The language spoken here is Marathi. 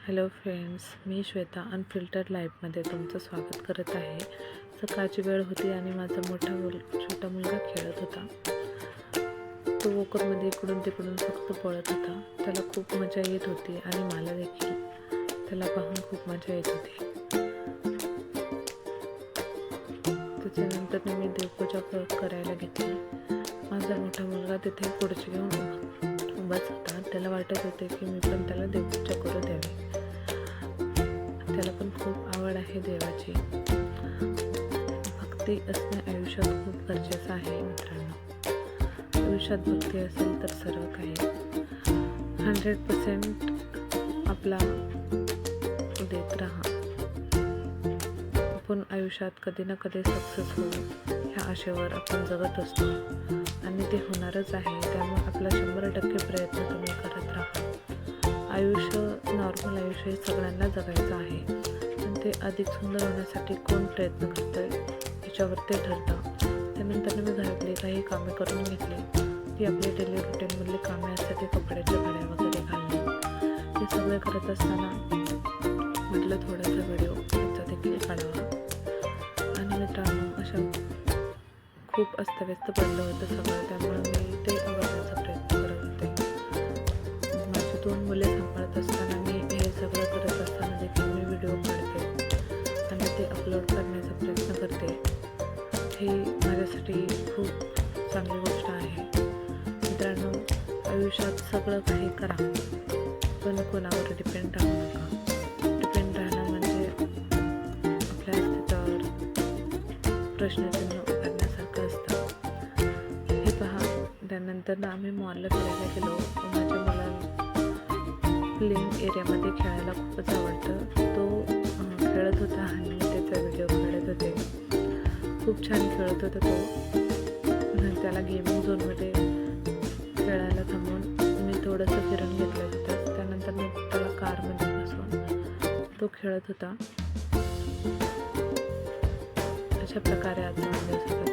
हॅलो फ्रेंड्स, मी श्वेता अनफिल्टर्ड लाईफमध्ये तुमचं स्वागत करत आहे. सकाळची वेळ होती आणि माझा छोटा मुलगा खेळत होता. तो वॉकरमध्ये इकडून तिकडून फक्त पळत होता. त्याला खूप मजा येत होती आणि मला देखील त्याला पाहून खूप मजा येत होती. त्याच्यानंतर मी देवपूजा करायला घेतली. माझा मोठा मुलगा तिथे खुर्ची घेऊन उभाच होता. त्याला वाटत होते की मी पण त्याला देवपूजा करू द्यावी. त्याला पण खूप आवड आहे देवाची. भक्ती असणे आयुष्यात खूप गरजेचं आहे मित्रांनो. आयुष्यात भक्ती असेल तर सर्व काही 100% आपला देत राहा. आपण आयुष्यात कधी ना कधी सक्सेस होऊ ह्या आशेवर आपण जगत असतो आणि ते होणारच आहे. त्यामुळे आपला 100% प्रयत्न तुम्ही करत राहा. आयुष्य नॉर्मल आयुष्य हे सगळ्यांना जगायचं आहे, पण ते अधिक सुंदर होण्यासाठी कोण प्रयत्न करतं याच्यावर ते ठरतं. त्यानंतर मी घरातली काही कामे करून घेतली. ती आपली डेली रुटीनमधली कामे असतात, ते कपड्याच्या घड्या वगैरे घालणे. ते सगळे करत असताना म्हटलं थोडासा व्हिडिओ त्याचा देखील काढावा. आणि मित्रांनो, अशा खूप अस्तव्यस्त पडलं होतं सगळं, त्यामुळे मी ते आवडण्याचा प्रयत्न करत होते. माझी 2 मुले सांभाळत असताना मी हे सगळं करत असताना देखील मी व्हिडिओ काढते आणि ते अपलोड करण्याचा प्रयत्न करते. हे माझ्यासाठी खूप चांगली गोष्ट आहे. मित्रांनो, आयुष्यात सगळं काही करा, पण कोणावर डिपेंड राहू नका. डिपेंड राहणं म्हणजे आपल्या अस्तित्वावर प्रश्नचिन्ह उभारण्यासारखं असतं. हे पहा, त्यानंतर आम्ही मॉलला फिरायला गेलो. माझ्या मुलाला प्लेइंग एरियामध्ये खेळायला खूपच आवडतं. तो खेळत होता आणि मी त्याचा व्हिडिओ काढत होते. खूप छान खेळत होता तो. त्याला गेमिंग झोनमध्ये खेळायला थांबवून मी थोडंसं फिरून घेतलं तिथं. त्यानंतर मी त्याला कारमध्ये बसवून तो खेळत होता. अशा प्रकारे आजचा दिवस होता.